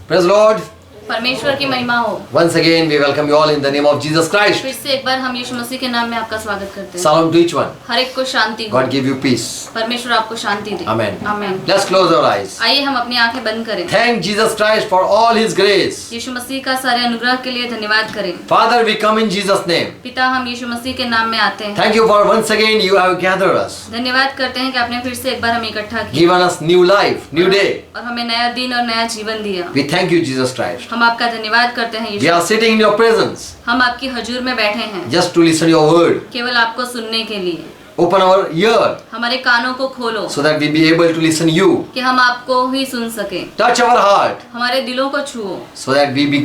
Praise Lord. परमेश्वर की महिमा हो। Once again, we welcome you all in the name of Jesus Christ. फिर से एक बार हम यीशु मसीह के नाम में आपका स्वागत करते हैं। Shalom to each one. हर एक को शांति हो। God give you peace. परमेश्वर आपको शांति दे। Amen. Amen. Let's close our eyes. आइए हम अपनी आंखें बंद करें। Thank Jesus Christ for all His grace. यीशु मसीह का सारे अनुग्रह के लिए धन्यवाद करें। Father, we come in Jesus' name. पिता, हम यीशु मसीह के नाम में आते हैं। Thank you for once again you have gathered us. धन्यवाद करते हैं कि आपने फिर से एक बार हमें इकट्ठा किया Given us new life, new day. और हमें नया दिन और नया जीवन दिया। We thank you, Jesus Christ. हम आपका धन्यवाद करते हैं We Yeshu. are sitting in your presence हम आपकी हजूर में बैठे हैं just to listen your word. केवल आपको सुनने के लिए। Open our ear हमारे कानों को खोलो so that we be able to listen you. कि हम आपको ही सुन सके। Touch our heart हमारे दिलों को छुओ so that we be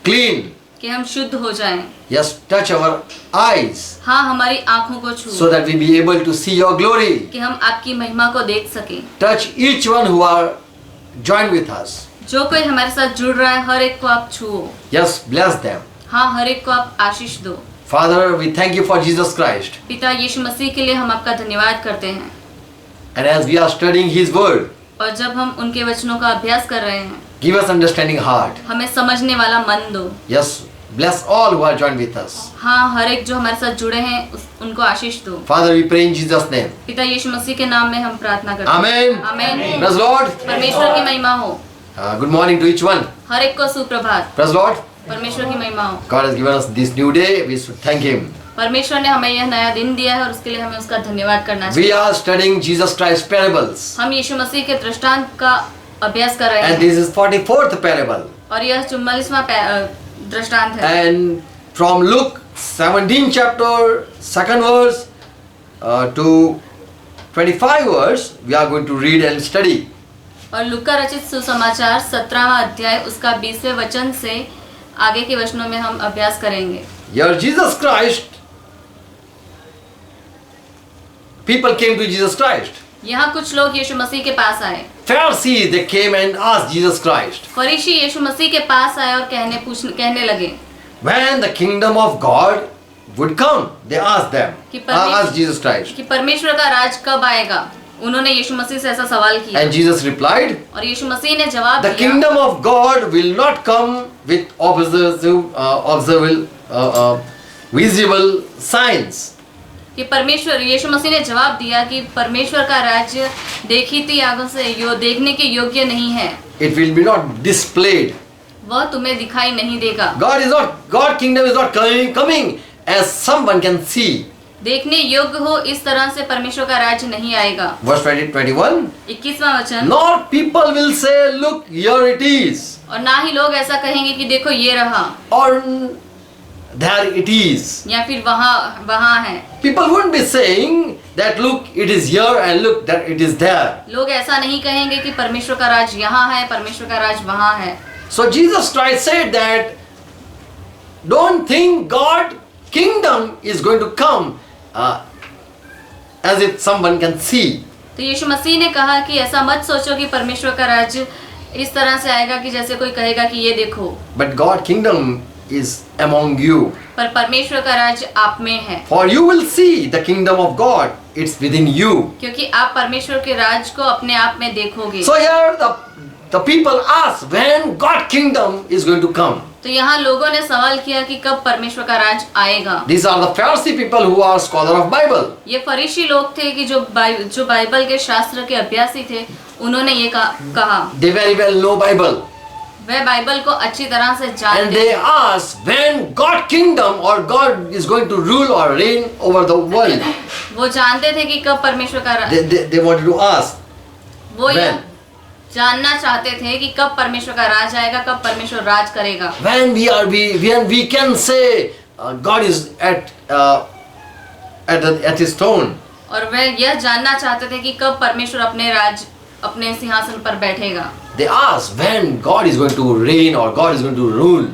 clean. कि हम शुद्ध हो जाएं। Yes, touch our eyes हाँ, हमारी आँखों को छुओ so that we be able to see your glory. कि हम आपकी महिमा को देख सकें। Touch each one who are joined with us. जो कोई हमारे साथ जुड़ रहा है हर एक को आप छुओ। Yes, bless them. हाँ, हर एक को आप आशीष दो। Father, we thank you for Jesus Christ. पिता, यीशु मसीह के लिए हम आपका धन्यवाद करते हैं। And as we are studying His word, और जब हम उनके वचनों का अभ्यास कर रहे हैं give us understanding heart. हमें समझने वाला मन दो। Yes, bless all who are joined with us. हाँ, हर एक जो हमारे साथ जुड़े हैं उनको आशीष दो। Father, we pray in Jesus' name. पिता, यीशु मसीह के नाम में हम प्रार्थना करते हैं। Amen. आमेन। Praise Lord. परमेश्वर की महिमा हो। Good morning to each one. हर एक को सुप्रभात। Praise Lord. परमेश्वर की महिमा हो। God has given us this new day. We should thank Him. परमेश्वर ने हमें यह नया दिन दिया है और उसके लिए हमें उसका धन्यवाद करना चाहिए। We are studying Jesus Christ parables. हम यीशु मसीह के दृष्टांत का अभ्यास कर रहे And हैं this is 44th parable. और यह 44वां दृष्टांत है। And from Luke 17 chapter 2nd verse to 25 verse, we are going to read and study. और लूका रचित सुसमाचार 17वां अध्याय उसका 20वें वचन से आगे के वचनों में हम अभ्यास करेंगे। Here Jesus Christ, people came to Jesus Christ. यहाँ कुछ लोग यीशु मसीह के पास आए। Pharisees, they came and asked Jesus Christ, फरीसी यीशु मसीह के पास आए और कहने लगे when the kingdom of God would come, they asked them, asked Jesus Christ. कि परमेश्वर का राज कब आएगा। उन्होंने यीशु मसीह से ऐसा सवाल किया And Jesus replied, और यीशु मसीह ने जवाब the दिया, kingdom of God will not come with visible signs. कि परमेश्वर यीशु मसीह ने जवाब दिया कि परमेश्वर का राज्य देखी आंखों से देखने के योग्य नहीं है। It will be not displayed. वह तुम्हें दिखाई नहीं देगा। God kingdom is not coming as someone can see. देखने योग्य हो इस तरह से परमेश्वर का राज्य नहीं आएगा। Verse 21. 21वां वचन। Nor people will say, look, here it is. और ना ही लोग ऐसा कहेंगे कि देखो ये रहा Or there it is. या फिर वहाँ है। People wouldn't be saying that look, it is here and look that it is there. लोग ऐसा नहीं कहेंगे कि परमेश्वर का राज यहाँ है, परमेश्वर का राज वहाँ है। So Jesus Christ said that don't think God kingdom is going to come as if someone can see. तो यीशु मसीह ने कहा कि ऐसा मत सोचो कि परमेश्वर का राज्य इस तरह से आएगा कि जैसे कोई कहेगा कि ये देखो। But God kingdom is among you. पर परमेश्वर का राज्य आप में है। For you will see the kingdom of God. It's within you. क्योंकि आप परमेश्वर के राज को अपने आप में देखोगे। So here the people ask when God kingdom is going to come. तो यहाँ लोगों ने सवाल किया कि कब परमेश्वर का राज आएगा। These are the Pharisee people who are scholar of Bible. ये फरीसी लोग थे कि जो बाइबल के शास्त्र के अभ्यासी थे, उन्होंने ये कहा। They very well know Bible. वह बाइबल को अच्छी तरह से जानते And they ask when God kingdom or God is going to rule or reign over the world. वो जानते थे कि कब परमेश्वर का They wanted to ask. वो ये When? जानना चाहते थे कि कब परमेश्वर का राज आएगा, कब परमेश्वर राज करेगा। When we can say God is at His throne. और वे यह जानना चाहते थे कि कब परमेश्वर अपने सिंहासन पर बैठेगा। They ask when God is going to reign or God is going to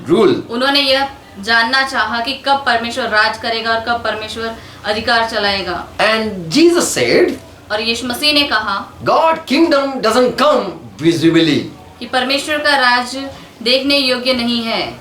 rule. उन्होंने यह जानना चाहा कि कब परमेश्वर राज करेगा और कब परमेश्वर अधिकार चलाएगा। And Jesus said, और यीशु मसीह ने कहा, God kingdom doesn't come visibly. कि परमेश्वर का राज देखने योग्य नहीं है।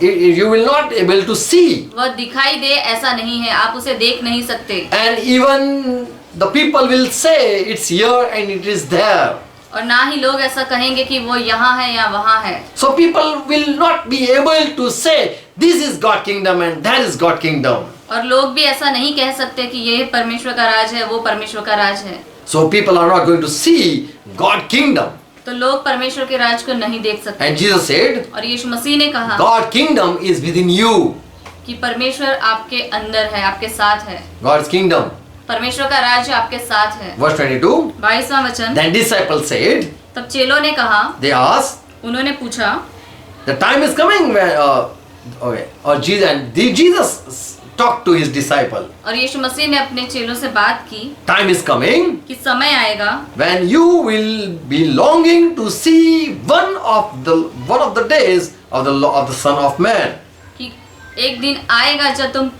You will not able to see. वह दिखाई दे ऐसा नहीं है, आप उसे देख नहीं सकते। And even the people will say it's here and it is there. और ना ही लोग ऐसा कहेंगे कि वो यहाँ है या वहाँ है। So people will not be able to say this is God kingdom and that is God kingdom. और लोग भी ऐसा नहीं कह सकते कि ये परमेश्वर का राज है, वो परमेश्वर का राज है। So people are not going to see God kingdom. तो लोग परमेश्वर के राज को नहीं देख सकते। And Jesus said, और यीशु मसीह ने कहा God kingdom is within you. कि परमेश्वर आपके अंदर है, आपके साथ है। God's kingdom. परमेश्वर का राज्य आपके साथ है। Verse 22. 22वां वचन। Then disciples said, तब चेलों ने कहा, they asked, उन्होंने पूछा, the time is coming when Jesus talked to his disciple. और यीशु मसीह ने अपने चेलों से बात की Time is coming कि समय आएगा when you will be longing to see one of the days of the Son of Man. कि एक दिन आएगा जब तुम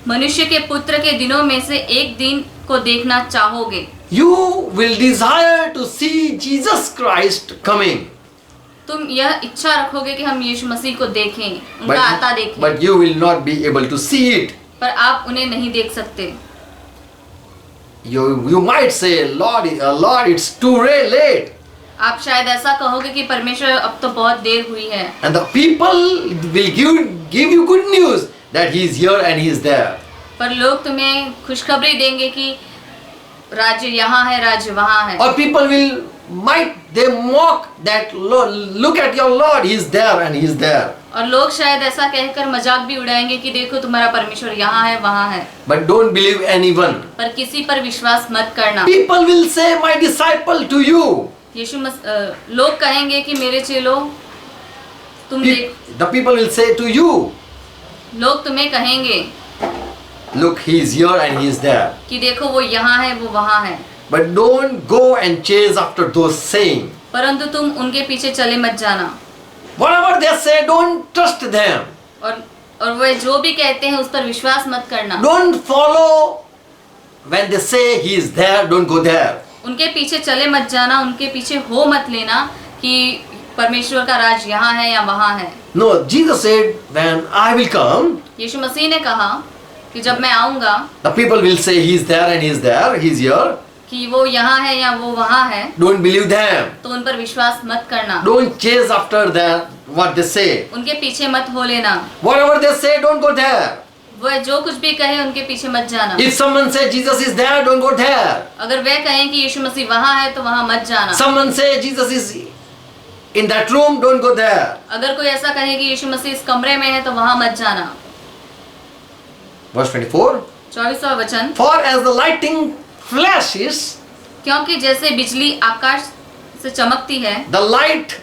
मनुष्य के पुत्र के दिनों में से एक दिन को देखना चाहोगे। You will desire to see Jesus Christ coming. तुम यह इच्छा रखोगे कि हम यीशु मसीह को देखें, उनका आता देखें। But you will not be able to see it. पर आप उन्हें नहीं देख सकते। You might say, Lord, it's too late. आप शायद ऐसा कहोगे कि परमेश्वर अब तो बहुत देर हुई है। And the people will give you good news that he is here and he is there. पर लोग तुम्हें खुशखबरी देंगे कि राज्य यहाँ है, राज्य वहाँ है। Or people might mock that, Lord, look at your Lord, he is there and he is there. और लोग शायद ऐसा कहकर मजाक भी उड़ाएंगे कि देखो तुम्हारा परमेश्वर यहाँ है, वहाँ है। But don't believe anyone. पर किसी पर विश्वास मत करना। People will say, my disciple to you. लोग कहेंगे कि मेरे चेलों तुम देख। The people will say to you, लोग तुम्हें कहेंगे, look, he is here and he is there. कि देखो वो यहाँ है, वो वहाँ है। But don't go and chase after those saying. परंतु तुम उनके पीछे चले मत जाना। Whatever they say, don't trust them. और वे जो भी कहते हैं उस पर विश्वास मत करना। Don't follow when they say he is there, don't go there. उनके पीछे चले मत जाना, उनके पीछे हो मत लेना कि परमेश्वर का राज यहाँ है या वहाँ है। No, Jesus said, when I will come, यीशु मसीह ने कहा कि जब मैं आऊँगा, the people will say he is there and he is there, he is here. कि वो यहाँ है या वो वहाँ है। Don't believe them. तो उन पर विश्वास मत करना। Don't chase after them, what they say. उनके पीछे मत हो लेना। Whatever they say, don't go there. वो जो कुछ भी कहे उनके पीछे मत जाना। If someone says Jesus is there, don't go there. अगर वे कहें कि यीशु मसीह वहाँ है तो वहाँ मत जाना। Someone says Jesus is in that room, don't go there. अगर कोई ऐसा कहे कि यीशु मसीह इस कमरे में है तो वहाँ मत जाना। Verse 24. 24वां वचन। For as the lightning flashes, क्योंकि जैसे बिजली आकाश से चमकती है, the lights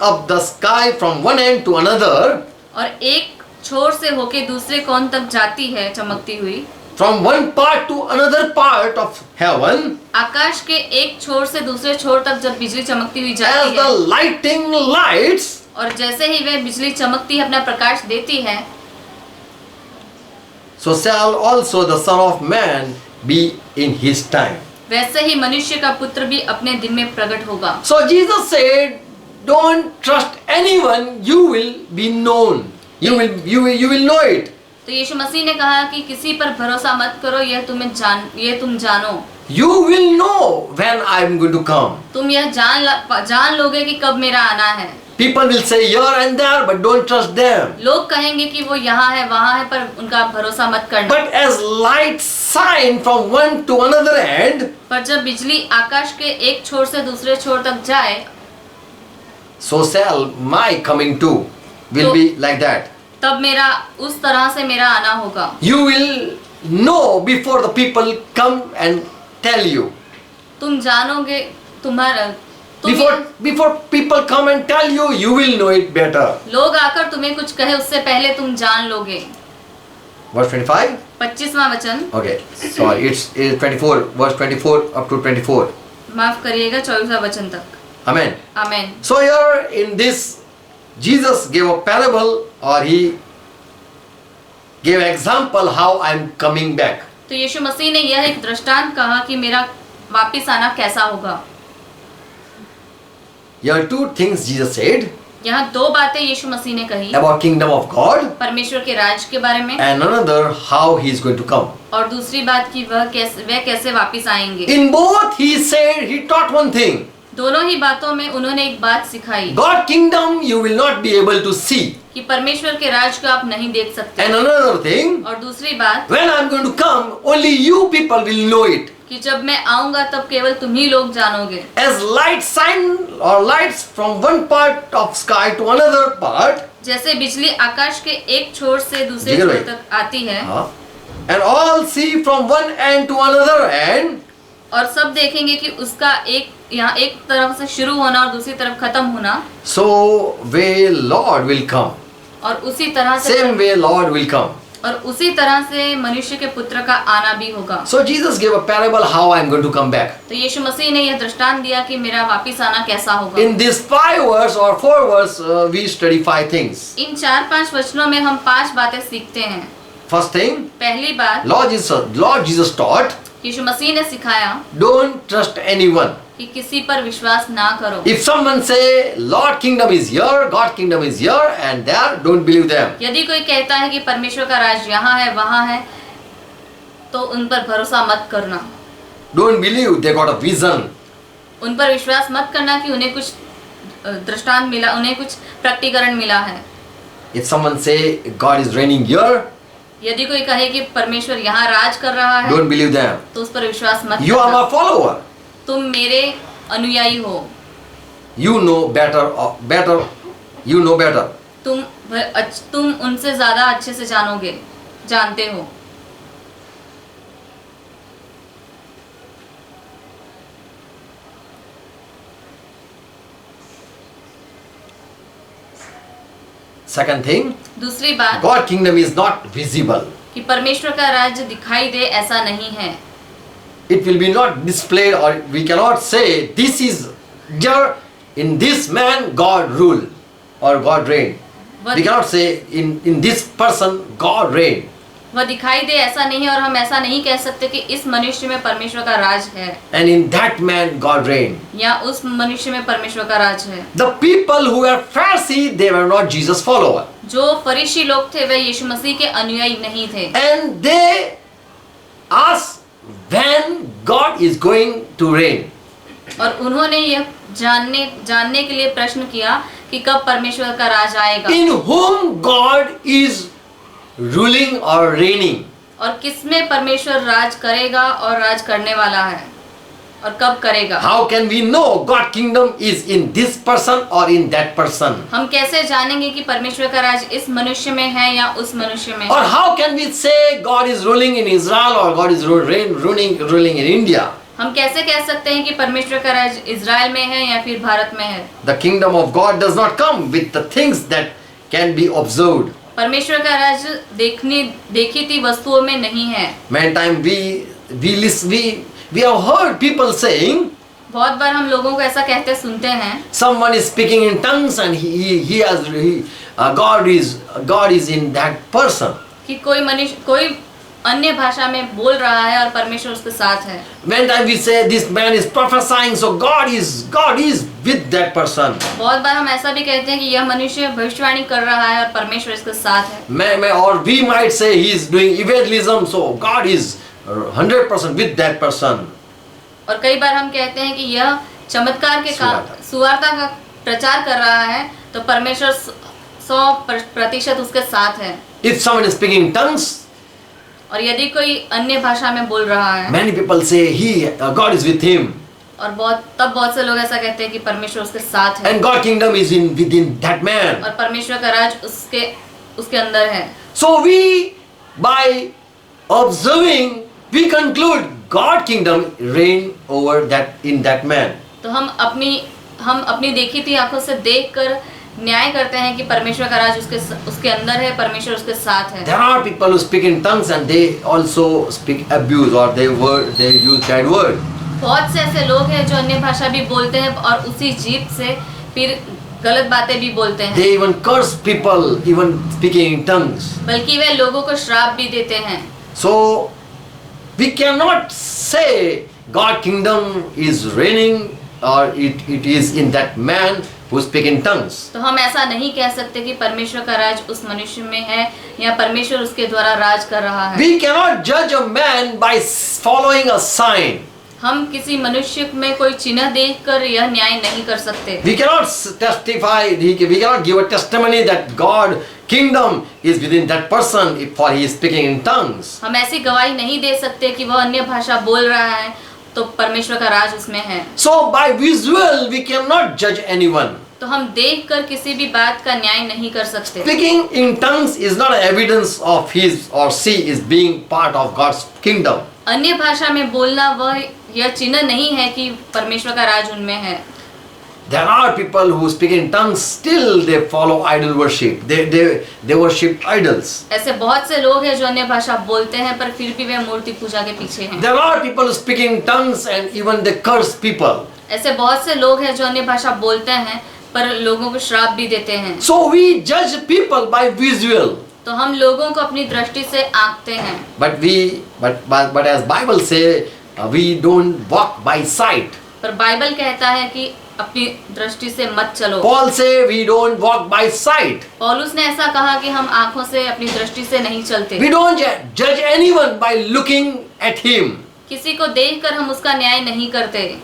up the sky from one end to another, और एक छोर से होके दूसरे कोण तक जाती है चमकती हुई, from one part to another part of heaven, आकाश के एक छोर से दूसरे छोर तक जब बिजली चमकती हुई as जाती the है, lightning lights, और जैसे ही वह बिजली चमकती है, अपना प्रकाश देती है, so shall also the Son of Man be in his time. वैसे ही मनुष्य का पुत्र भी अपने दिन में प्रकट होगा। So Jesus said, don't trust anyone, you will be known. You will know it. तो यीशु मसीह ने कहा कि किसी पर भरोसा मत करो, यह तुम जानो। You will know when I am going to come. तुम यह जान लोगे कि कब मेरा आना है। People will say here and there, but don't trust them. लोग कहेंगे कि वो यहाँ है वहाँ है, पर उनका भरोसा मत करना। But as light shine from one to another end, पर जब बिजली आकाश के एक छोर से दूसरे छोर तक जाए, so shall my coming too will be like that. तब मेरा उस तरह से मेरा आना होगा। You will know before the people come and tell you. तुम जानोगे, Before people come and tell you, you will know it better. लोग आकर तुम्हें कुछ कहे उससे पहले तुम जान लोगे। Verse 25. 25वां वचन। Okay, sorry, it's 24, verse 24 up to 24. माफ करिएगा, 24वां वचन तक। Amen. Amen. So here in this, Jesus gave a parable, or he gave example how I am coming back. तो यीशु मसीह ने यह एक दृष्टांत कहा कि मेरा वापस आना कैसा होगा। Here are two things Jesus said. यहाँ दो बातें यीशु मसीह ने कही, about kingdom of God, परमेश्वर के राज के बारे में, and another how he is going to come. और दूसरी बात कि वह कैसे वापिस आएंगे। In both he said, he taught one thing. दोनों ही बातों में उन्होंने एक बात सिखाई God kingdom you will not be able to see. कि परमेश्वर के राज को आप नहीं देख सकते। And another thing, और दूसरी बात, when I am going to come, only you people will know it. कि जब मैं आऊंगा तब केवल तुम ही लोग जानोगे। As light shine or lights from one part of sky to another part, जैसे बिजली आकाश के एक छोर से दूसरे जिगर छोर भाई। तक आती है, and all see from one end to another end, और सब देखेंगे कि उसका यहाँ एक तरफ से शुरू होना और दूसरी तरफ खत्म होना, so way Lord will come. और उसी तरह से Same way Lord will come. और उसी तरह से मनुष्य के पुत्र का आना भी होगा। So Jesus gave a parable how I am going to come back. तो यीशु मसीह ने यह दृष्टांत दिया कि मेरा वापिस आना कैसा होगा। In this 5 verse or 4 verse, we study 5 things. इन 4-5 वचनों में हम 5 बातें सीखते हैं। First thing, पहली बात, Lord Jesus taught, यीशु मसीह ने सिखाया don't trust anyone. कि किसी पर विश्वास ना करो। If someone say Lord kingdom is here, God kingdom is here and there, don't believe them. यदि कोई कहता है कि परमेश्वर का राज यहाँ है वहाँ है, तो उन पर भरोसा मत करना। Don't believe, they got a vision. उन पर विश्वास मत करना कि उन्हें कुछ दृष्टांत मिला, उन्हें कुछ प्रकटीकरण मिला है। If someone say God is reigning here, यदि कोई कहे कि परमेश्वर यहाँ राज कर रहा है, don't believe them. तो उस पर विश्वास मत You are करना। my follower. तुम मेरे अनुयायी हो। You know better. You know better. तुम उनसे ज्यादा अच्छे से जानते हो। Second thing, दूसरी बात, God kingdom is not visible. कि परमेश्वर का राज्य दिखाई दे ऐसा नहीं है। It will be not displayed, or we cannot say this is here in this man God rule or God reign. We cannot say in this person God reign. वह दिखाई दे ऐसा नहीं है, और हम ऐसा नहीं कह सकते कि इस मनुष्य में परमेश्वर का राज है And in that man God reign. या उस मनुष्य में परमेश्वर का राज है। The people who were Pharisee, they were not Jesus follower. जो फरीसी लोग थे वे यीशु मसीह के अनुयायी नहीं थे। And they asked when God is going to reign. और उन्होंने यह जानने के लिए प्रश्न किया कि कब परमेश्वर का राज आएगा, In whom God is ruling or reigning. और किसमें परमेश्वर राज करेगा और राज करने वाला है, और कब करेगा। How can we know God kingdom is in this person or in that person? हम कैसे जानेंगे कि परमेश्वर का राज इस मनुष्य में है या उस मनुष्य में Or है? how can we say God is ruling in Israel or God is ruling in India? हम कैसे कह सकते हैं कि परमेश्वर का राज इज़राइल में है या फिर भारत में है? The kingdom of God does not come with the things that can be observed. परमेश्वर का राज देखी थी वस्तुओं में नहीं है। Many times we have heard people saying, बहुत बार हम लोगों को ऐसा कहते सुनते हैं, someone is speaking in tongues and God is in that person. कि कोई अन्य भाषा में बोल रहा है और परमेश्वर उसके साथ है। Many times we say this man is prophesying, so God is with that person. बहुत बार हम ऐसा भी कहते हैं कि यह मनुष्य भविष्यवाणी कर रहा है और परमेश्वर इसके साथ है। Or we might say he is doing evangelism, so God is 100% with that person. और कई बार हम कहते हैं कि यह चमत्कार के काम सुवार्ता का प्रचार कर रहा है, तो परमेश्वर 100% उसके साथ है। If someone is speaking in tongues, और यदि कोई अन्य भाषा में बोल रहा है, many people say God is with him. और बहुत से लोग ऐसा कहते हैं कि परमेश्वर उसके साथ है, And God kingdom is within that man. और परमेश्वर का राज उसके अंदर है। So we, by observing, we conclude God kingdom reign over in that man. तो हम अपनी देखी थी आंखों से देखकर न्याय करते हैं कि परमेश्वर का राज उसके अंदर है, परमेश्वर उसके साथ है। There are people who speak in tongues and they also speak abuse or they use bad word. बहुत से ऐसे लोग हैं जो अन्य भाषा भी बोलते हैं और उसी जीभ से फिर गलत बातें भी बोलते हैं। They even curse people even speaking in tongues. बल्कि वे लोगों को श्राप भी देते हैं। So we cannot say God kingdom is reigning or it is in that man who speak in tongues. तो हम ऐसा नहीं कह सकते कि परमेश्वर का राज उस मनुष्य में है या परमेश्वर उसके द्वारा राज कर रहा है। We cannot judge a man by following a sign. हम किसी मनुष्य में कोई चिन्ह देखकर यह न्याय नहीं कर सकते। We cannot testify, we cannot give a testimony that God kingdom is within that person for he is speaking in tongues. हम ऐसी गवाही नहीं दे सकते कि वह अन्य भाषा बोल रहा है तो परमेश्वर का राज उसमें है। So by visual we cannot judge anyone. तो हम देखकर किसी भी बात का न्याय नहीं कर सकते। Speaking in tongues is not evidence of his or she is being part of God's kingdom. अन्य भाषा में बोलना वह यह चिन्ह नहीं है कि परमेश्वर का राज उनमें है। There are people who speak in tongues, still they follow idol worship. They worship idols. ऐसे बहुत से लोग हैं जो अन्य भाषा बोलते हैं पर फिर भी वे मूर्ति पूजा के पीछे हैं। There are people who speak in tongues and even they curse people. ऐसे बहुत से लोग हैं जो अन्य भाषा बोलते हैं पर लोगों को श्राप भी देते हैं। So we judge people by visual. तो हम लोगों को अपनी दृष्टि से आंकते हैं। But as Bible say, we don't walk by sight. पर बाइबल कहता है कि अपनी दृष्टि से मत चलो। Paul say we don't walk by sight. पौलुस ने ऐसा कहा कि हम आंखों से अपनी दृष्टि से नहीं चलते। We don't judge anyone by looking at him. किसी को देखकर हम उसका न्याय नहीं करते।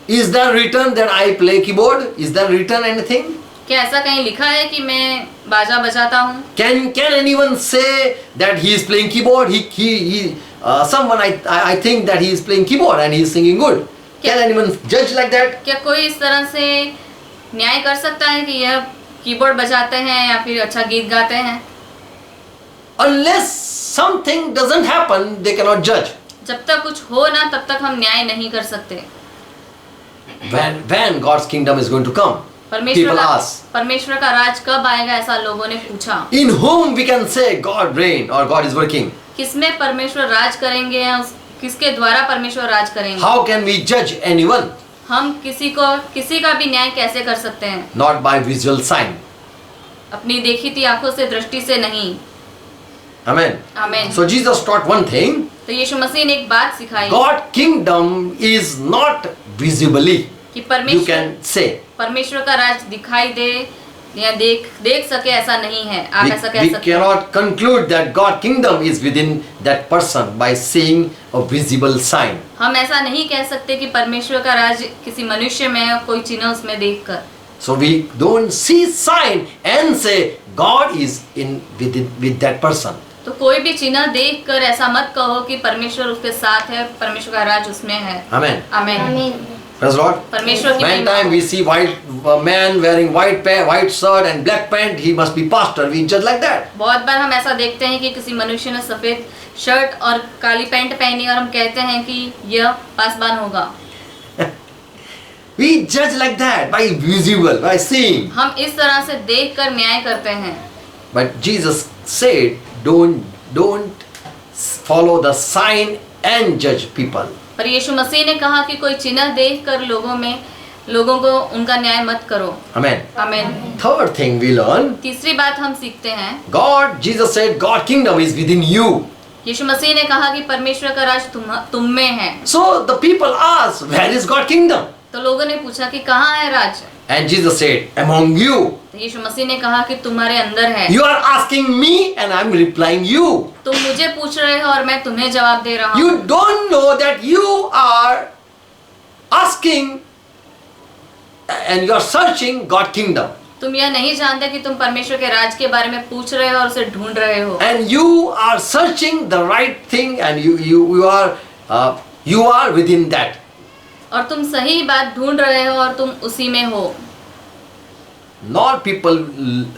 Is there written that I play keyboard? Is there written anything? क्या ऐसा कहीं लिखा है कि मैं बाजा बजाता हूँ? Can anyone say that he is playing keyboard? Someone I think that he is playing keyboard and he is singing good. Can anyone judge like that? क्या कोई इस तरह से न्याय कर सकता है कि यह कीबोर्ड बजाते हैं या फिर अच्छा गीत गाते हैं? Unless something doesn't happen, they cannot judge. जब तक कुछ हो ना तब तक हम न्याय नहीं कर सकते। When God's kingdom is going to come? People ask. परमेश्वर का राज कब आएगा ऐसा लोगों ने पूछा। In whom we can say God reign or God is working? किसमें परमेश्वर राज करेंगे या किसके द्वारा परमेश्वर राज करेंगे? How can we judge anyone? हम किसी का भी न्याय कैसे कर सकते हैं? Not by visual sign. अपनी देखी थी आंखों से दृष्टि से नहीं। Amen. Amen. So Jesus taught one thing. तो यीशु मसीह ने एक बात सिखाई God kingdom is not visibly. कि You can say. परमेश्वर का राज दिखाई दे या देख सके ऐसा नहीं है। आप ऐसा कह We सकते हैं। cannot conclude that God kingdom is within that person by seeing a visible sign. हम ऐसा नहीं कह सकते कि परमेश्वर का राज किसी मनुष्य में है कोई चिन्ह उसमें देखकर। So we don't see sign and say God is with that person. तो कोई भी चिन्ह देखकर ऐसा मत कहो कि परमेश्वर उसके साथ है, परमेश्वर का राज उसमें है। Amen. आमीन। Praise Lord. परमेश्वर की Many time we see man wearing white shirt and black pant, he must be pastor. We judge like that. बहुत बार हम ऐसा देखते हैं कि किसी मनुष्य ने सफेद शर्ट और काली पैंट पहनी और हम कहते हैं कि यह पासवान होगा। We judge like that by visible, by seeing. हम इस तरह से देखकर न्याय करते हैं। But Jesus said, don't follow the sign and judge people. पर यीशु मसीह ने कहा कि कोई चिन्ह देखकर लोगों को उनका न्याय मत करो। Amen. आमीन। Third thing we learn. तीसरी बात हम सीखते हैं। Jesus said, God kingdom is within you. यीशु मसीह ने कहा कि परमेश्वर का राज तुम में है। So the people asked, where is God kingdom? तो लोगों ने पूछा कि कहाँ है राज? And Jesus said, among you. तो यीशु मसीह ने कहा कि तुम्हारे अंदर है। You are asking me and I am replying you. तुम मुझे पूछ रहे हो और मैं तुम्हें जवाब दे रहा हूँ। You don't know that you are asking and you are searching God kingdom. तुम यह नहीं जानते कि तुम परमेश्वर के राज के बारे में पूछ रहे हो और उसे ढूंढ रहे हो। And you are searching the right thing and you are within that. और तुम सही बात ढूंढ रहे हो और तुम उसी में हो। Not people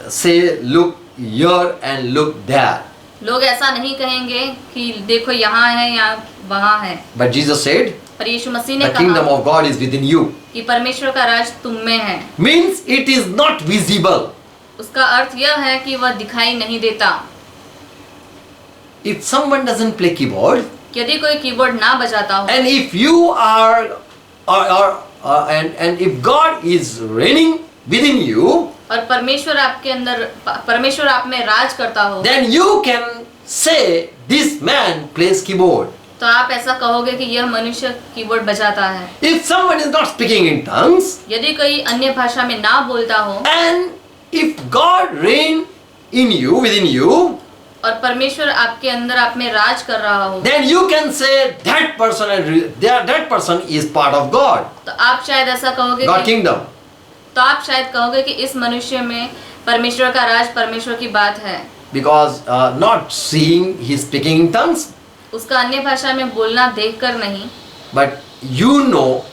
say look here and look there. लोग ऐसा नहीं कहेंगे कि देखो यहाँ है या वहाँ है। But Jesus said, पर यीशु मसीह ने the kingdom कहा of God is within you. कि परमेश्वर का राज तुम में है। Means it is not visible. उसका अर्थ यह है कि वह दिखाई नहीं देता। If someone doesn't play keyboard, यदि कोई कीबोर्ड ना बजाता हो, and if you are and if God is reigning within you, और परमेश्वर आप में राज करता हो, then you can say this man plays keyboard. तो तो आप ऐसा कहोगे कि यह मनुष्य कीबोर्ड बजाता है। If someone is not speaking in tongues, यदि कोई अन्य भाषा में ना बोलता हो and if God reign in you, within you, और परमेश्वर आपके अंदर आप में राज कर रहा हो, then you can say that person is part of God, तो आप शायद ऐसा कहोगे God कि kingdom. तो आप शायद कहोगे कि इस मनुष्य में परमेश्वर का राज, परमेश्वर की बात है, Because not seeing he speaking in tongues, उसका अन्य भाषा में बोलना देखकर नहीं, but you know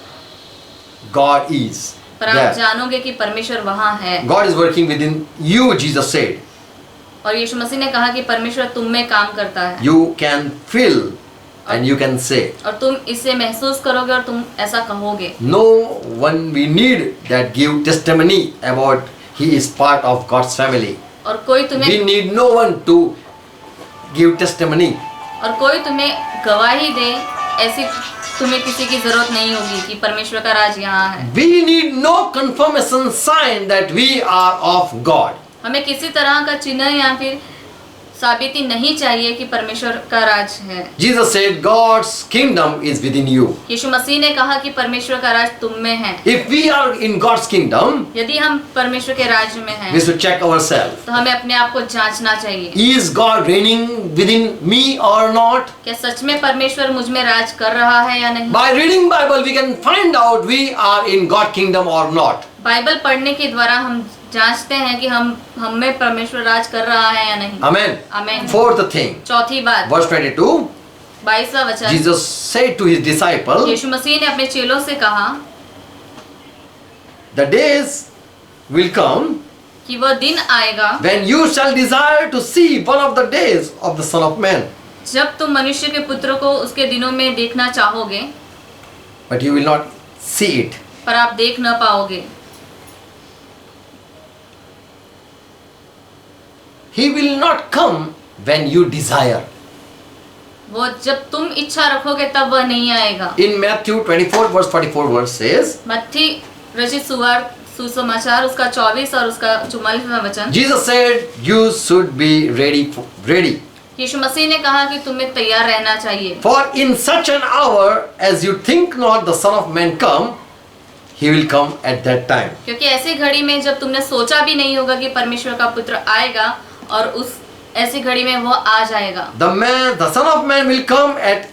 God is पर आप there. जानोगे कि परमेश्वर वहाँ है। God is working within you, Jesus said. और यीशु मसीह ने कहा कि परमेश्वर तुम में काम करता है, You can feel and you can say. और तुम इसे महसूस करोगे और तुम ऐसा कहोगे। No one we need that give testimony about he is part of God's family. और कोई We तुम्हें need no one to give testimony. और कोई तुम्हें गवाही दे, ऐसी तुम्हें किसी की जरूरत नहीं होगी कि परमेश्वर का राज यहाँ है। We need no confirmation sign that we are of God. हमें किसी तरह का चिन्ह या फिर साबिती नहीं चाहिए कि परमेश्वर का राज है। Jesus said God's kingdom is within you. यीशु मसीह ने कहा कि परमेश्वर का राज तुम में है। If we are in God's kingdom, यदि हम परमेश्वर के राज में हैं, we should check ourselves. तो हमें अपने आप को जांचना चाहिए। Is God reigning within me or not? क्या सच में परमेश्वर मुझ में राज कर रहा है या नहीं? By reading Bible we can find out we are in God kingdom or not. Bible पढ़ने के द्वारा हम जांचते हैं कि हम में परमेश्वर राज कर रहा है या नहीं। Amen. आमीन। Fourth thing, चौथी बात, verse 22, 22वां वचन, Jesus said to his disciple, यीशु मसीह ने अपने चेलों से कहा the days will come कि वह दिन आएगा when you shall desire to see one of the days of the Son of Man, जब तुम मनुष्य के पुत्र को उसके दिनों में देखना चाहोगे, but you will not see it. पर आप देख न पाओगे। He will not come when you desire. वो जब तुम इच्छा रखोगे तब वह नहीं आएगा। In Matthew 24 verse 44 verse says, मत्ती रचित सुसमाचार उसका 24 और उसका 44वां वचन, Jesus said you should be ready. यीशु मसीह ने कहा कि तुम्हें तैयार रहना चाहिए। For in such an hour as you think not the Son of Man come, he will come at that time. क्योंकि ऐसी घड़ी में जब तुमने सोचा भी नहीं होगा कि परमेश्वर का पुत्र आएगा, और उस ऐसी घड़ी में वो आ जाएगा। The Son of Man will come at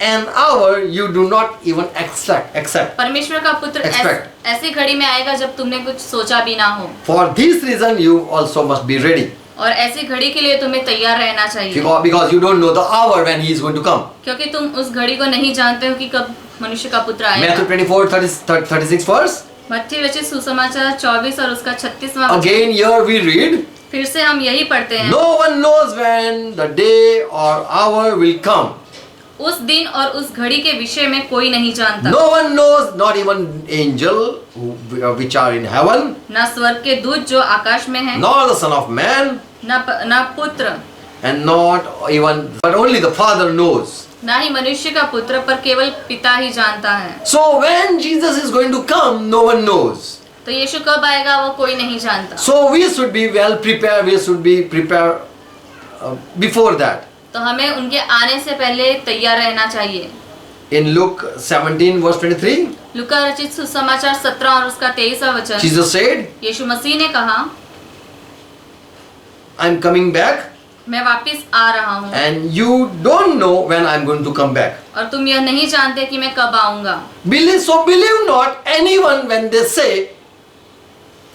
an hour you do not even accept. परमेश्वर का पुत्र ऐसी घड़ी में आएगा जब तुमने कुछ सोचा भी ना हो। For this reason you also must be ready. और ऐसी घड़ी के लिए तुम्हें तैयार रहना चाहिए। Because you don't know the hour when he is going to come. क्योंकि तुम उस घड़ी को नहीं जानते हो कि कब मनुष्य का पुत्र आएगा। Matthew 24:36 verse. मत्ती रचित सुसमाचार 24 और उसका 36वां वचन। Again here we read, फिर से हम यही पढ़ते हैं, no one knows when the day or hour will come. उस दिन और उस घड़ी के विषय में कोई नहीं जानता। No one knows, not even angel which are in heaven, ना स्वर्ग के दूत जो आकाश में हैं, nor the Son of Man, ना पुत्र, and not even, but only the Father knows. ना ही मनुष्य का पुत्र, पर केवल पिता ही जानता है। So when Jesus is going to come, no one knows. तो यीशु कब आएगा वो कोई नहीं जानता। So we should be well prepared. We should be prepared before that. तो हमें उनके आने से पहले तैयार रहना चाहिए। In Luke 17 verse 23, लूका रचित सुसमाचार 17 और उसका 23वां वचन, Jesus said, यीशु मसीह ने कहा, I am coming back, मैं वापस आ रहा हूँ, and you don't know when I am going to come back. और तुम यह नहीं जानते कि मैं कब आऊंगा। Believe not anyone when they say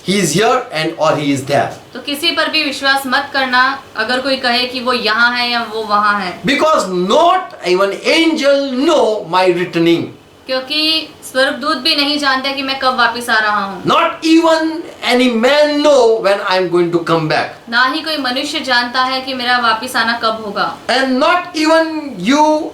he is here and or he is there. तो किसी पर भी विश्वास मत करना अगर कोई कहे कि वो यहाँ है या वो वहाँ है, Because not even angel know my returning. क्योंकि स्वर्गदूत भी नहीं जानते कि मैं कब वापस आ रहा हूँ। Not even any man know when I am going to come back. ना ही कोई मनुष्य जानता है कि मेरा वापस आना कब होगा। And not even you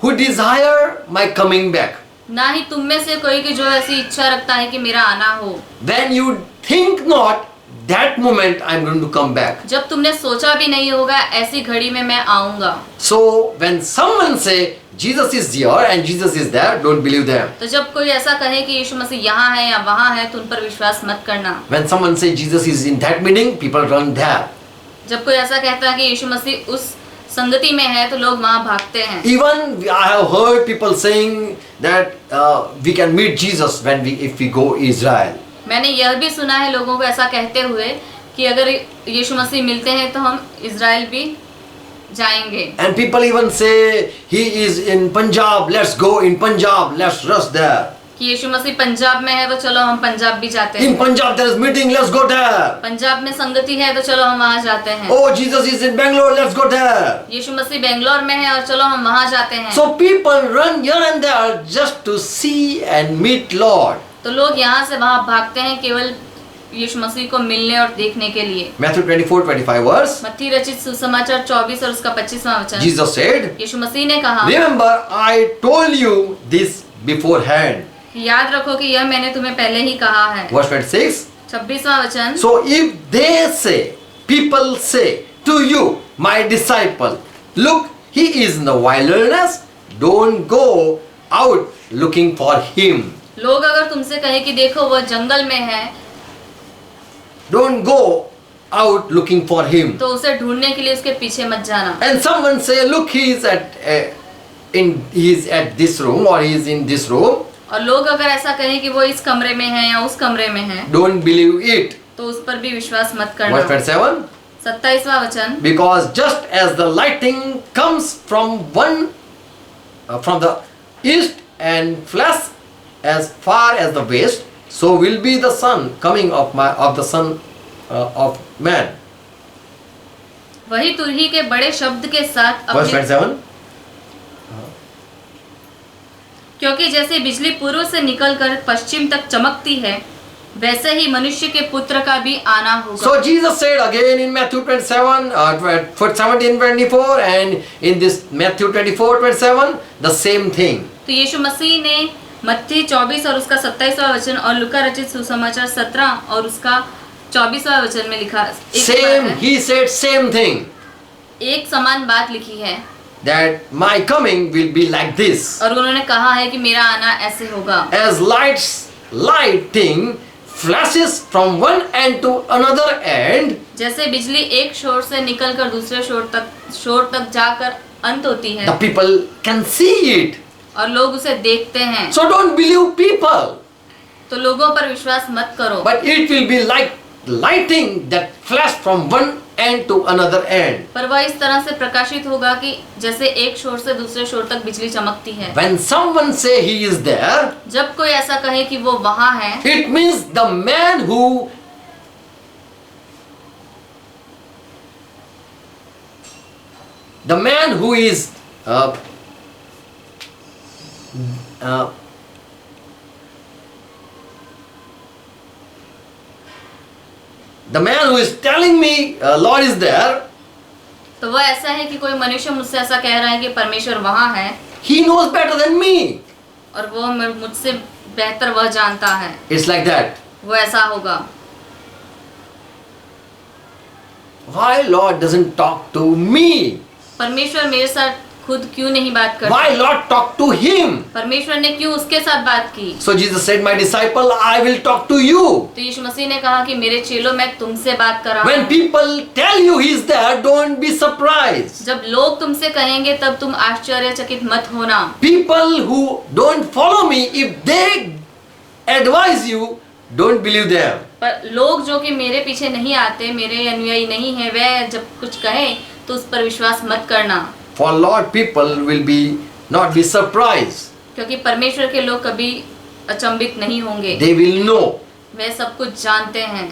who desire my coming back. ना ही तुम में से कोई कि जो ऐसी इच्छा रखता है कि मेरा आना हो। When you think not that moment I am going to come back. जब तुमने सोचा भी नहीं होगा ऐसी घड़ी में मैं आऊंगा। So when someone say Jesus is here and Jesus is there, don't believe them. तो जब कोई ऐसा कहे कि यीशु मसीह यहाँ है या वहाँ है, तो उन पर विश्वास मत करना। When someone say Jesus is in that meeting, people run there. जब कोई ऐसा कहता है कि यीशु मसीह उस संगति में है तो लोग वहाँ भागते हैं। Even I have heard people saying that we can meet Jesus when if we go Israel. मैंने यह भी सुना है लोगों को ऐसा कहते हुए कि अगर यीशु मसीह मिलते हैं तो हम इज़राइल भी जाएंगे। And people even say he is in Punjab, let's go in Punjab, let's rush there. कि यीशु मसीह पंजाब में है तो चलो हम पंजाब भी जाते हैं। In Punjab there is meeting, let's go there. Punjab में संगति है तो चलो हम वहाँ जाते हैं। Oh, Jesus is in Bangalore, let's go there. यीशु मसीह बेंगलोर में है और चलो हम वहाँ जाते हैं। So people run here and there just to see and meet Lord. तो लोग यहाँ से वहाँ भागते हैं केवल यीशु मसीह को मिलने और देखने के लिए। Matthew 24:25 verse. मत्ती रचित सुसमाचार 24 और उसका 25वां वचन। Jesus said, यीशु मसीह ने कहा, remember I told you this beforehand. याद रखो कि यह मैंने तुम्हें पहले ही कहा है। Verse 26. 26वां वचन। So if they say, people say to you, my disciple, look, he is in the wilderness, don't go out looking for him. लोग अगर तुमसे कहे कि देखो वह जंगल में है, Don't go out looking for him. तो उसे ढूंढने के लिए उसके पीछे मत जाना। And someone say, look, he is at this room or he is in this room. और लोग अगर ऐसा कहें कि वो इस कमरे में है या उस कमरे में है, Don't believe it. तो उस पर भी विश्वास मत Verse करना। 27. 27वां वचन। Because just as the lighting comes from from the east and flash as far as the west, so will be the son coming of the son of man. वही तुरही के बड़े शब्द के साथ Verse 27. क्योंकि जैसे बिजली पूर्व से निकलकर पश्चिम तक चमकती है, वैसे ही मनुष्य के पुत्र का भी आना होगा। So Jesus said again in Matthew 27, 17-24, and in this Matthew 24-27, the same thing. तो यीशु मसीह ने मत्ती 24 और उसका 27वां वचन और लूका रचित सुसमाचार 17 और उसका 24वां वचन में लिखा Same, he said same thing. एक समान बात लिखी है That my coming will be like this. और उन्होंने कहा है कि मेरा आना ऐसे होगा। As lighting flashes from one end to another end. जैसे बिजली एक शोर से निकलकर दूसरे शोर तक जाकर अंत होती है। The people can see it. और लोग उसे देखते हैं। So don't believe people. तो लोगों पर विश्वास मत करो। But it will be like lighting that flash from one end to another end. पर वह इस तरह से प्रकाशित होगा कि जैसे एक शोर से दूसरे शोर तक बिजली चमकती है। When someone say he is there, जब कोई ऐसा कहे कि वो वहाँ है, it means the man who is the man who is telling me Lord is there. तो वह ऐसा है कि कोई मनुष्य मुझसे ऐसा कह रहा है कि परमेश्वर वहाँ है, He knows better than me. और वो मुझसे बेहतर वह जानता है। It's like that. वो ऐसा होगा। Why Lord doesn't talk to me? परमेश्वर मेरे साथ खुद क्यों नहीं बात करता? Why Lord talk to him? परमेश्वर ने क्यों उसके साथ बात की? So Jesus said, my disciple, I will talk to you. तो यीशु मसीह ने कहा कि मेरे चेलों मैं तुमसे बात कर रहा When हूँ। people tell you he is there, don't be surprised. जब लोग तुमसे कहेंगे तब तुम आश्चर्यचकित मत होना। People who don't follow me, if they advise you, don't believe them. पर लोग जो कि मेरे पीछे नहीं आते, मेरे अनुयायी नहीं है, वे जब कुछ कहें तो उस पर विश्वास मत करना। For Lord, people will not be surprised. क्योंकि परमेश्वर के लोग कभी अचंभित नहीं होंगे। They will know. वे सब कुछ जानते हैं।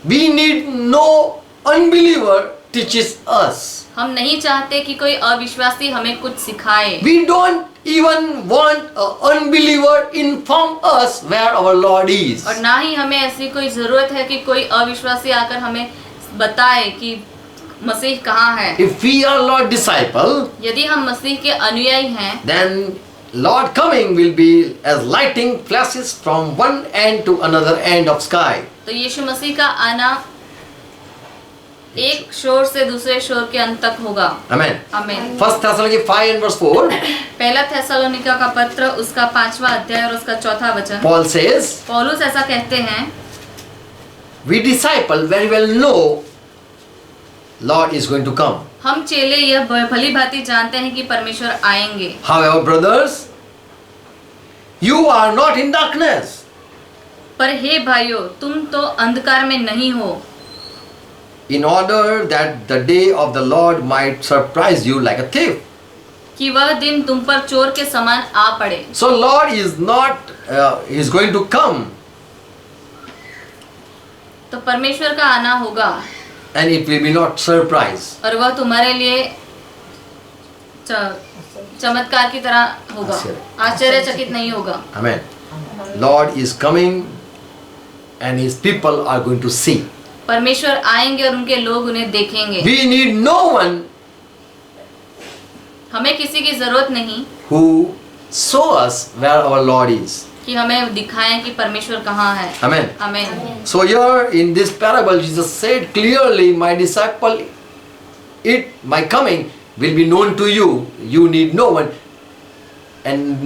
We need no unbeliever teaches us. हम नहीं चाहते कि कोई अविश्वासी हमें कुछ सिखाए। We don't even want an unbeliever inform us where our Lord is. और ना ही हमें ऐसी कोई जरूरत है कि कोई अविश्वासी आकर हमें बताए कि मसीह कहाँ है। If we are Lord disciple, यदि हम मसीह के अनुयायी हैं, then Lord coming will be as lighting flashes from one end to another end of sky. तो यीशु मसीह का आना एक शोर से दूसरे शोर के अंत तक होगा। Amen. आमीन। 1 Thessalonians 5 and verse 4. पहला थेसलोनिका का पत्र उसका 5वां अध्याय और उसका 4था वचन। Paul says, पौलुस ऐसा कहते हैं, we disciple very well know Lord is going to come. हम चेले यह भली भांति जानते हैं कि परमेश्वर आएंगे। However, brothers, you are not in darkness. पर हे भाइयों, तुम तो अंधकार में नहीं हो, In order that the day of the Lord might surprise you like a thief. कि वह दिन तुम पर चोर के समान आ पड़े। So Lord is not, He is going to come तो परमेश्वर का आना होगा and it will be not surprise. और वह तुम्हारे लिए चमत्कार की तरह होगा, आश्चर्यचकित नहीं होगा। Amen. Lord is coming and His people are going to see. परमेश्वर आएंगे और उनके लोग उन्हें देखेंगे। We need no one हमें किसी की जरूरत नहीं who show us where our Lord is. कि हमें दिखाएं कि परमेश्वर कहाँ है। Amen. आमीन। So here in this parable Jesus said clearly, my disciple, my coming will be known to you. You need no one and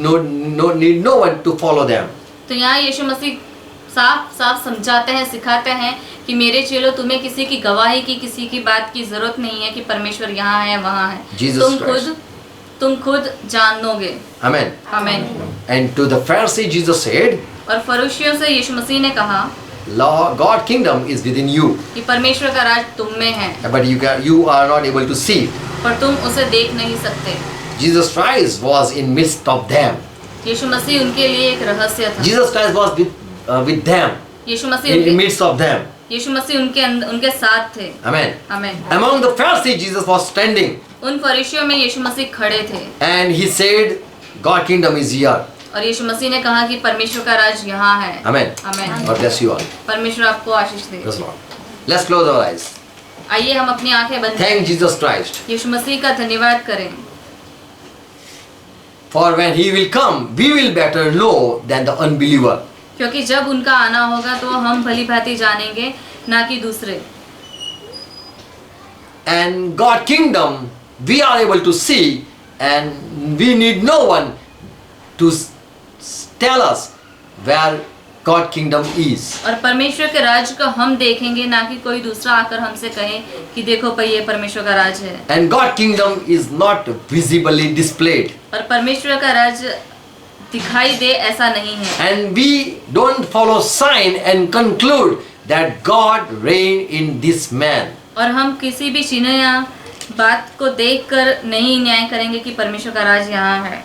need no one to follow them. तो यहाँ यीशु मसीह साफ साफ समझाते हैं, सिखाते हैं कि मेरे चेलों, तुम्हें किसी की गवाही की, किसी की बात की जरूरत नहीं है कि परमेश्वर यहाँ है वहाँ है। तुम खुद जान लोगे। Amen. आमीन। And to the Pharisee Jesus said, और फरीसियों से यीशु मसीह ने कहा, God kingdom is within you, कि परमेश्वर का राज तुम में है, but you are not able to see. पर तुम उसे देख नहीं सकते। Jesus Christ was in midst of them. यीशु मसीह उनके लिए एक रहस्य था। Jesus Christ was with them. Yeshu Masih in midst of them. यीशु मसीह उनके साथ थे। Amen. आमीन। Among the Pharisees Jesus was standing. उन फरीसियों में यीशु मसीह खड़े थे। And he said, God kingdom is here. और यीशु मसीह ने कहा कि परमेश्वर का राज यहाँ है। Amen. आमीन। God bless you all. परमेश्वर आपको आशीष दे। Praise Lord. Let's close our eyes. आइए हम अपनी आंखें बंद Thank करें। Jesus Christ. यीशु मसीह का धन्यवाद करें। For when he will come, we will better know than the unbeliever. क्योंकि जब उनका आना होगा तो हम भली भांति जानेंगे, ना कि दूसरे। And God kingdom we are able to see, and we need no one to tell us where God kingdom is. और परमेश्वर के राज को हम देखेंगे, ना कि कोई दूसरा आकर हमसे कहे कि देखो भाई ये परमेश्वर का राज है। And God kingdom is not visibly displayed. और परमेश्वर का राज दिखाई दे ऐसा नहीं है। And we don't follow sign and conclude that God reign in this man. और हम किसी भी चिन्ह या बात को देखकर नहीं न्याय करेंगे कि परमेश्वर का राज यहाँ है।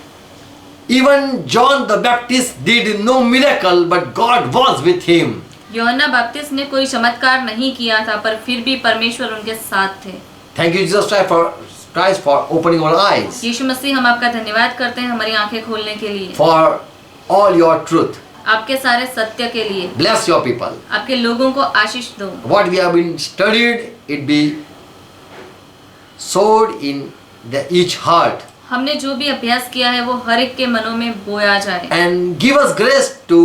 Even John the Baptist did no miracle, but God was with him. यूहन्ना बपतिस्मा ने कोई चमत्कार नहीं किया था, पर फिर भी परमेश्वर उनके साथ थे। Thank you Jesus Christ for opening our eyes. यीशु मसीह, हम आपका धन्यवाद करते हैं हमारी आंखें खोलने के लिए, For all your truth. आपके सारे सत्य के लिए। Bless your people. आपके लोगों को आशीष दो। What we have been studied, it be sowed in each heart. हमने जो भी अभ्यास किया है वो हर एक के मनों में बोया जाए। And give us grace to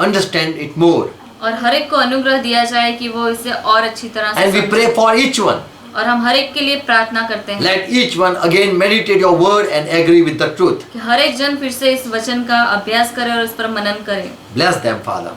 understand it more. और हर एक को अनुग्रह दिया जाए कि वो इसे और अच्छी तरह से And we pray for each one. और हम हर एक के लिए प्रार्थना करते हैं। Let each one again meditate your word and agree with the truth. कि हर एक जन फिर से इस वचन का अभ्यास करे और इस पर मनन करे। Bless them, Father.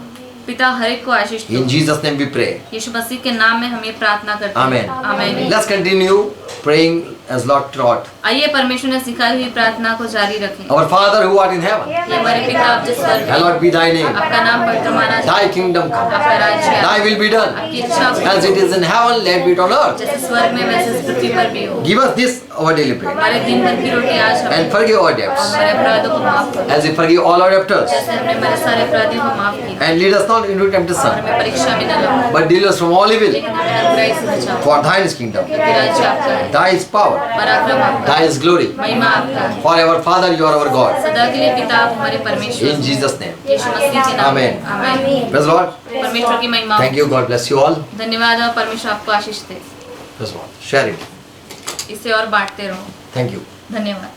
पिता, हर एक को आशीष दो। In Jesus' name we pray. यीशु मसीह के नाम में हम ये प्रार्थना करते हैं। Amen. आमीन। Let's continue praying as Lord taught. आइए परमेश्वर ने सिखाई हुई प्रार्थना को जारी रखें। Our Father who art in heaven, ये हमारे पिता आप जिस स्वर्ग में, hallowed be thy name. आपका नाम पवित्र माना जाए। Thy kingdom come. आपका राज्य आए। Thy will be done. आपकी इच्छा हो, As it is in heaven, let it be on earth. जैसे स्वर्ग में वैसे इस पृथ्वी पर भी हो। Give us this our daily bread. हमारे दिन भर की रोटी आज हमें, And forgive our और debts, हमारे अपराधों को माफ करो, as we forgive all our debtors. जैसे हमने हमारे सारे अपराधियों को माफ किया। And lead us not into और temptation, हमें परीक्षा में न लो, but deliver us from all evil. लेकिन हमें बुराई से बचाओ। For thine is kingdom, क्योंकि राज्य आपका है, thy is power, पराक्रम आपका thy है, is glory. महिमा आपका है। Forever, Father, you are our God. सदा के लिए पिता आप हमारे परमेश्वर In Jesus' name. यीशु मसीह के नाम में। Amen. आमीन। Praise Lord. परमेश्वर की महिमा। Thank you. God bless you all. धन्यवाद और परमेश्वर आपको आशीष दे। Praise Lord. Share it. इसे और बांटते रहो। Thank you. धन्यवाद।